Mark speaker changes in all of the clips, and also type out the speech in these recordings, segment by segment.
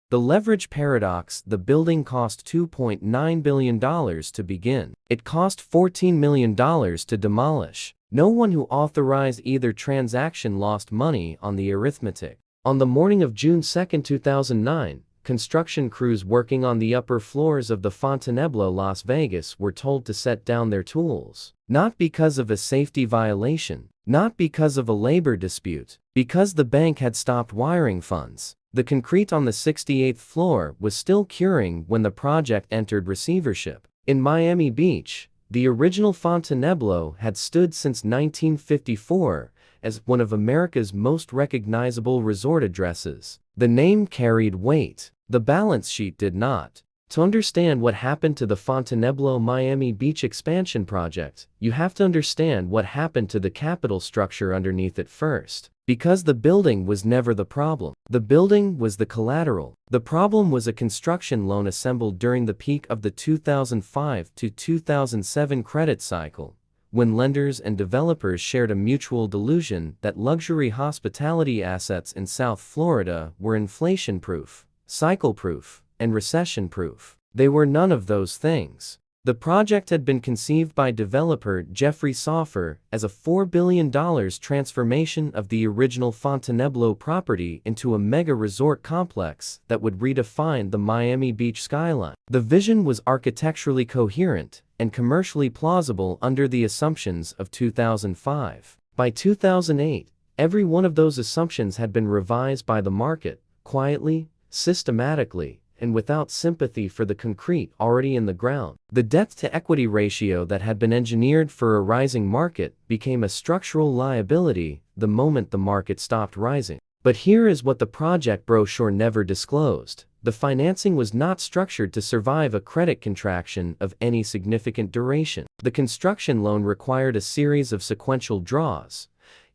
Speaker 1: The leverage paradox: the building cost $2.9 billion to begin. It cost $14 million to demolish. No one who authorized either transaction lost money on the arithmetic. On the morning of June 2, 2009, construction crews working on the upper floors of the Fontainebleau Las Vegas were told to set down their tools. Not because of a safety violation, not because of a labor dispute, because the bank had stopped wiring funds. The concrete on the 68th floor was still curing when the project entered receivership. In Miami Beach, the original Fontainebleau had stood since 1954 as one of America's most recognizable resort addresses. The name carried weight. The balance sheet did not. To understand what happened to the Fontainebleau Miami Beach expansion project, you have to understand what happened to the capital structure underneath it first. Because the building was never the problem. The building was the collateral. The problem was a construction loan assembled during the peak of the 2005 to 2007 credit cycle, when lenders and developers shared a mutual delusion that luxury hospitality assets in South Florida were inflation-proof, cycle-proof, and recession-proof. They were none of those things. The project had been conceived by developer Jeffrey Soffer as a $4 billion transformation of the original Fontainebleau property into a mega resort complex that would redefine the Miami Beach skyline. The vision was architecturally coherent and commercially plausible under the assumptions of 2005. By 2008, every one of those assumptions had been revised by the market, quietly, systematically, and without sympathy for the concrete already in the ground. The debt-to-equity ratio that had been engineered for a rising market became a structural liability the moment the market stopped rising. But here is what the project brochure never disclosed. The financing was not structured to survive a credit contraction of any significant duration. The construction loan required a series of sequential draws,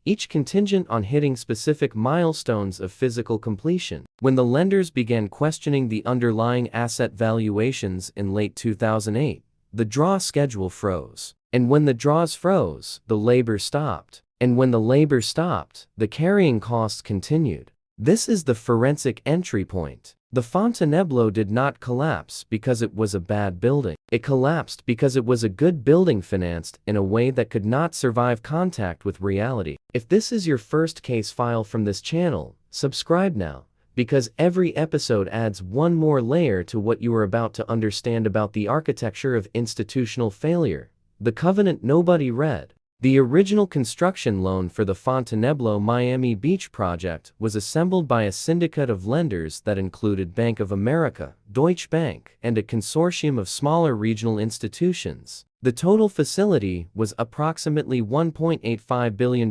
Speaker 1: each contingent on hitting specific milestones of physical completion. When the lenders began questioning the underlying asset valuations in late 2008, the draw schedule froze. And when the draws froze, the labor stopped. And when the labor stopped, the carrying costs continued. This is the forensic entry point. The Fontainebleau did not collapse because it was a bad building. It collapsed because it was a good building financed in a way that could not survive contact with reality. If this is your first case file from this channel, subscribe now, because every episode adds one more layer to what you are about to understand about the architecture of institutional failure, the covenant nobody read. The original construction loan for the Fontainebleau Miami Beach project was assembled by a syndicate of lenders that included Bank of America, Deutsche Bank, and a consortium of smaller regional institutions. The total facility was approximately $1.85 billion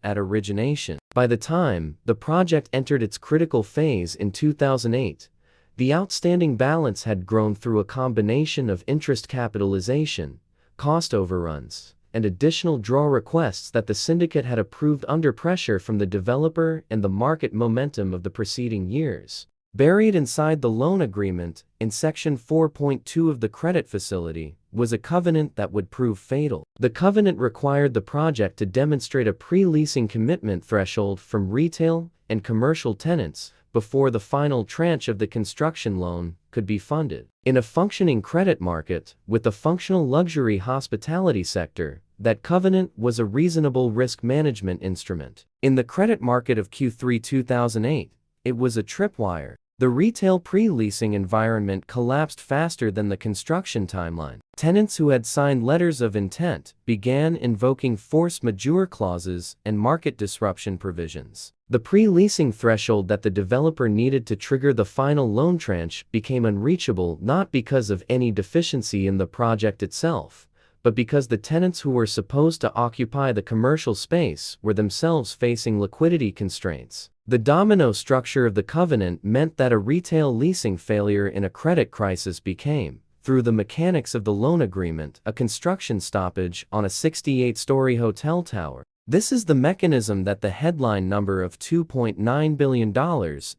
Speaker 1: at origination. By the time the project entered its critical phase in 2008, the outstanding balance had grown through a combination of interest capitalization, cost overruns, and additional draw requests that the syndicate had approved under pressure from the developer and the market momentum of the preceding years. Buried inside the loan agreement, in Section 4.2 of the credit facility, was a covenant that would prove fatal. The covenant required the project to demonstrate a pre-leasing commitment threshold from retail and commercial tenants before the final tranche of the construction loan could be funded. In a functioning credit market, with the functional luxury hospitality sector, that covenant was a reasonable risk management instrument. In the credit market of Q3 2008, it was a tripwire. The retail pre-leasing environment collapsed faster than the construction timeline. Tenants who had signed letters of intent began invoking force majeure clauses and market disruption provisions. The pre-leasing threshold that the developer needed to trigger the final loan tranche became unreachable not because of any deficiency in the project itself, but because the tenants who were supposed to occupy the commercial space were themselves facing liquidity constraints. The domino structure of the covenant meant that a retail leasing failure in a credit crisis became, through the mechanics of the loan agreement, a construction stoppage on a 68-story hotel tower. This is the mechanism that the headline number of $2.9 billion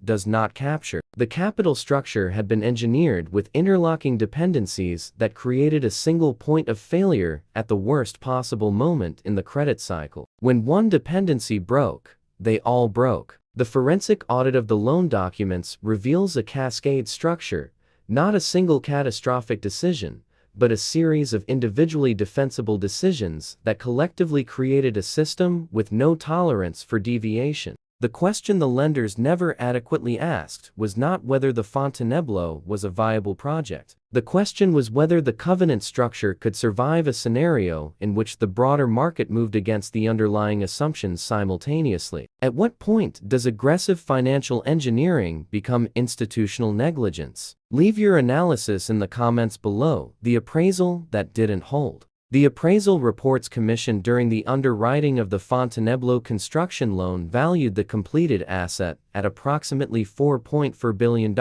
Speaker 1: does not capture. The capital structure had been engineered with interlocking dependencies that created a single point of failure at the worst possible moment in the credit cycle. When one dependency broke, they all broke. The forensic audit of the loan documents reveals a cascade structure, not a single catastrophic decision, but a series of individually defensible decisions that collectively created a system with no tolerance for deviation. The question the lenders never adequately asked was not whether the Fontainebleau was a viable project. The question was whether the covenant structure could survive a scenario in which the broader market moved against the underlying assumptions simultaneously. At what point does aggressive financial engineering become institutional negligence? Leave your analysis in the comments below. The appraisal that didn't hold. The appraisal reports commissioned during the underwriting of the Fontainebleau construction loan valued the completed asset at approximately $4.4 billion.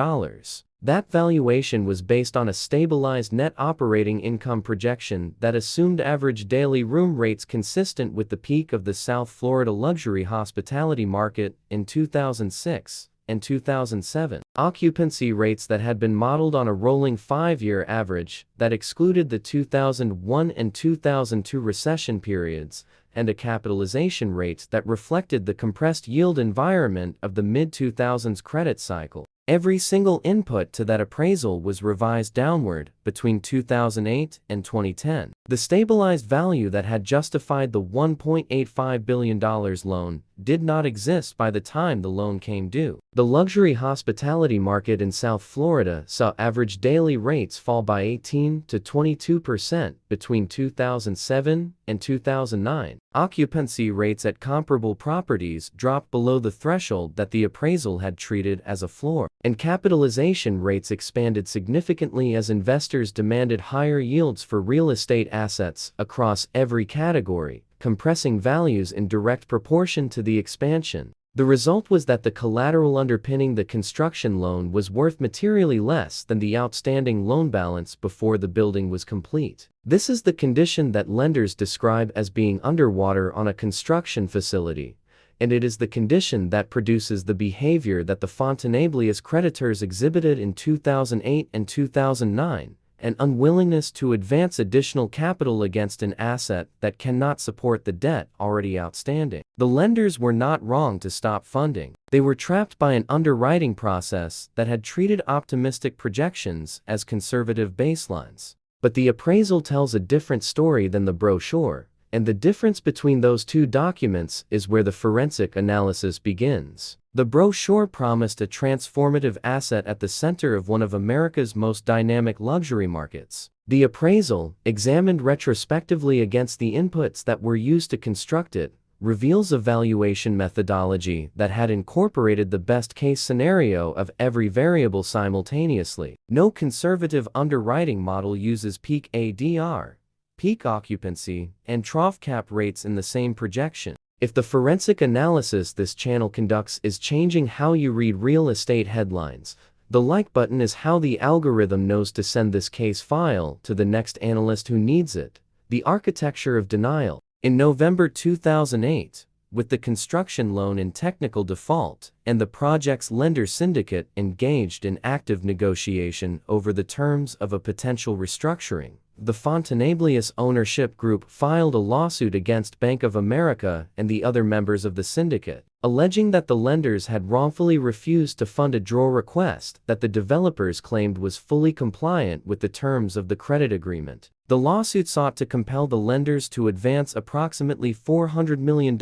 Speaker 1: That valuation was based on a stabilized net operating income projection that assumed average daily room rates consistent with the peak of the South Florida luxury hospitality market in 2006 and 2007. Occupancy rates that had been modeled on a rolling 5-year average that excluded the 2001 and 2002 recession periods, and a capitalization rate that reflected the compressed yield environment of the mid-2000s credit cycle. Every single input to that appraisal was revised downward between 2008 and 2010. The stabilized value that had justified the $1.85 billion loan did not exist by the time the loan came due. The luxury hospitality market in South Florida saw average daily rates fall by 18 to 22% between 2007 and 2009. Occupancy rates at comparable properties dropped below the threshold that the appraisal had treated as a floor, and capitalization rates expanded significantly as investors demanded higher yields for real estate assets across every category, compressing values in direct proportion to the expansion. The result was that the collateral underpinning the construction loan was worth materially less than the outstanding loan balance before the building was complete. This is the condition that lenders describe as being underwater on a construction facility, and it is the condition that produces the behavior that the Fontainebleau's creditors exhibited in 2008 and 2009. An unwillingness to advance additional capital against an asset that cannot support the debt already outstanding. The lenders were not wrong to stop funding. They were trapped by an underwriting process that had treated optimistic projections as conservative baselines. But the appraisal tells a different story than the brochure, and the difference between those two documents is where the forensic analysis begins. The brochure promised a transformative asset at the center of one of America's most dynamic luxury markets. The appraisal, examined retrospectively against the inputs that were used to construct it, reveals a valuation methodology that had incorporated the best-case scenario of every variable simultaneously. No conservative underwriting model uses peak ADR, peak occupancy, and trough cap rates in the same projection. If the forensic analysis this channel conducts is changing how you read real estate headlines, the like button is how the algorithm knows to send this case file to the next analyst who needs it. The architecture of denial. In November 2008, with the construction loan in technical default and the project's lender syndicate engaged in active negotiation over the terms of a potential restructuring, the Fontainebleau's ownership group filed a lawsuit against Bank of America and the other members of the syndicate, alleging that the lenders had wrongfully refused to fund a draw request that the developers claimed was fully compliant with the terms of the credit agreement. The lawsuit sought to compel the lenders to advance approximately $400 million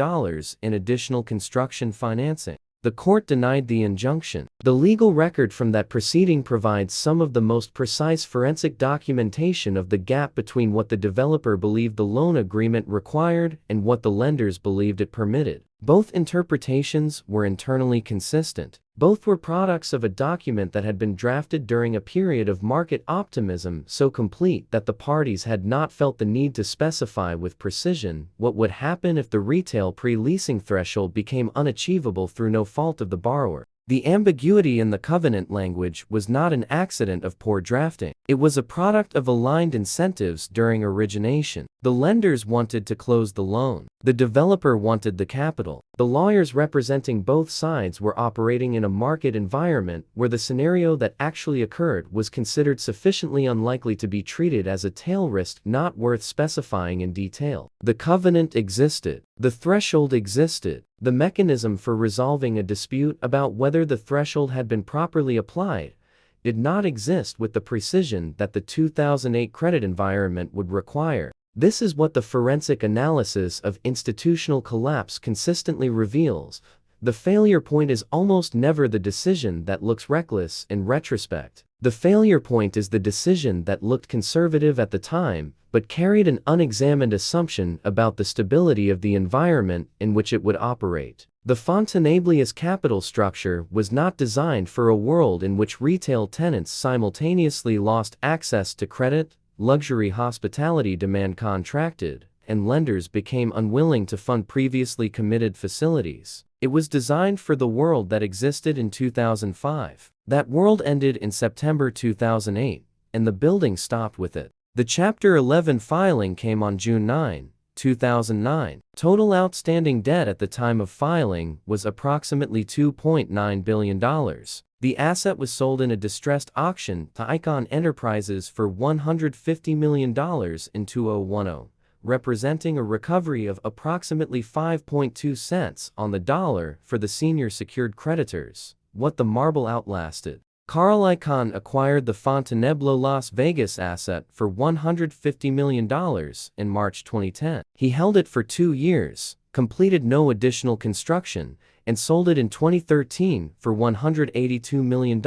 Speaker 1: in additional construction financing. The court denied the injunction. The legal record from that proceeding provides some of the most precise forensic documentation of the gap between what the developer believed the loan agreement required and what the lenders believed it permitted. Both interpretations were internally consistent. Both were products of a document that had been drafted during a period of market optimism so complete that the parties had not felt the need to specify with precision what would happen if the retail pre-leasing threshold became unachievable through no fault of the borrower. The ambiguity in the covenant language was not an accident of poor drafting. It was a product of aligned incentives during origination. The lenders wanted to close the loan. The developer wanted the capital. The lawyers representing both sides were operating in a market environment where the scenario that actually occurred was considered sufficiently unlikely to be treated as a tail risk not worth specifying in detail. The covenant existed. The threshold existed. The mechanism for resolving a dispute about whether the threshold had been properly applied did not exist with the precision that the 2008 credit environment would require. This is what the forensic analysis of institutional collapse consistently reveals. The failure point is almost never the decision that looks reckless in retrospect. The failure point is the decision that looked conservative at the time, but carried an unexamined assumption about the stability of the environment in which it would operate. The Fontainebleau's capital structure was not designed for a world in which retail tenants simultaneously lost access to credit, luxury hospitality demand contracted, and lenders became unwilling to fund previously committed facilities. It was designed for the world that existed in 2005. That world ended in September 2008, and the building stopped with it. The Chapter 11 filing came on June 9, 2009. Total outstanding debt at the time of filing was approximately $2.9 billion. The asset was sold in a distressed auction to Icon Enterprises for $150 million in 2010, representing a recovery of approximately 5.2 cents on the dollar for the senior secured creditors, what the marble outlasted. Carl Icahn acquired the Fontainebleau Las Vegas asset for $150 million in March 2010. He held it for 2 years, completed no additional construction, and sold it in 2013 for $182 million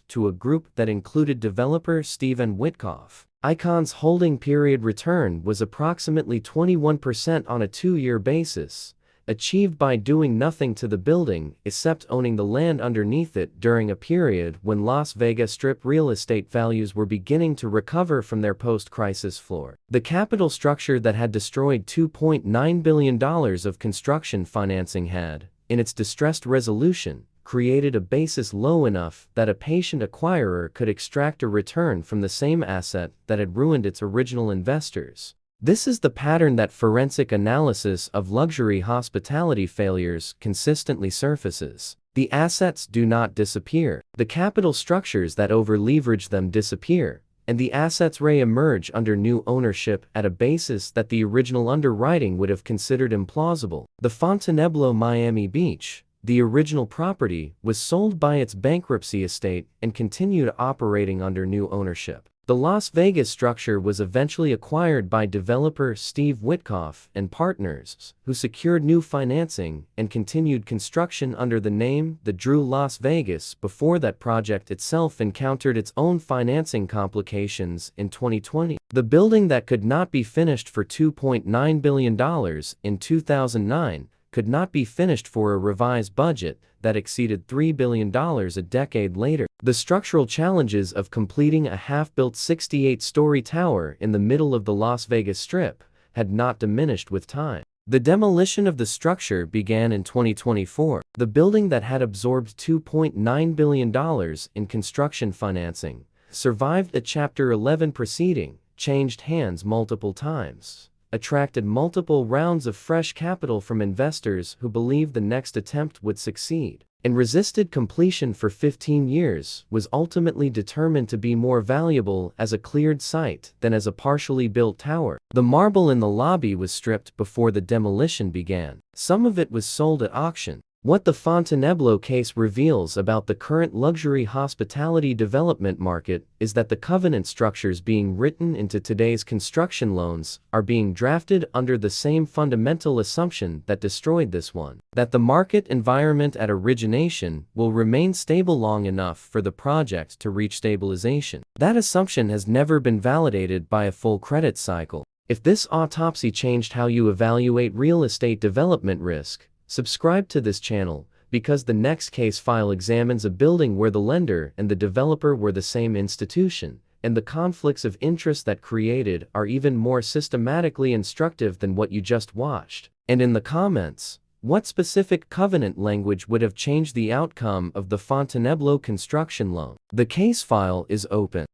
Speaker 1: to a group that included developer Steven Witkoff. Icahn's holding period return was approximately 21% on a 2-year basis, achieved by doing nothing to the building except owning the land underneath it during a period when Las Vegas Strip real estate values were beginning to recover from their post-crisis floor. The capital structure that had destroyed $2.9 billion of construction financing had, in its distressed resolution, created a basis low enough that a patient acquirer could extract a return from the same asset that had ruined its original investors. This is the pattern that forensic analysis of luxury hospitality failures consistently surfaces. The assets do not disappear. The capital structures that over-leverage them disappear, and the assets re-emerge under new ownership at a basis that the original underwriting would have considered implausible. The Fontainebleau Miami Beach, the original property, was sold by its bankruptcy estate and continued operating under new ownership. The Las Vegas structure was eventually acquired by developer Steve Witkoff and partners, who secured new financing and continued construction under the name The Drew Las Vegas before that project itself encountered its own financing complications in 2020. The building that could not be finished for $2.9 billion in 2009 could not be finished for a revised budget that exceeded $3 billion a decade later. The structural challenges of completing a half-built 68-story tower in the middle of the Las Vegas Strip had not diminished with time. The demolition of the structure began in 2024. The building that had absorbed $2.9 billion in construction financing survived a Chapter 11 proceeding, changed hands multiple times, attracted multiple rounds of fresh capital from investors who believed the next attempt would succeed, and resisted completion for 15 years, was ultimately determined to be more valuable as a cleared site than as a partially built tower. The marble in the lobby was stripped before the demolition began. Some of it was sold at auction. What the Fontainebleau case reveals about the current luxury hospitality development market is that the covenant structures being written into today's construction loans are being drafted under the same fundamental assumption that destroyed this one: that the market environment at origination will remain stable long enough for the project to reach stabilization. That assumption has never been validated by a full credit cycle. If this autopsy changed how you evaluate real estate development risk, subscribe to this channel, because the next case file examines a building where the lender and the developer were the same institution, and the conflicts of interest that created are even more systematically instructive than what you just watched. And in the comments, what specific covenant language would have changed the outcome of the Fontainebleau construction loan? The case file is open.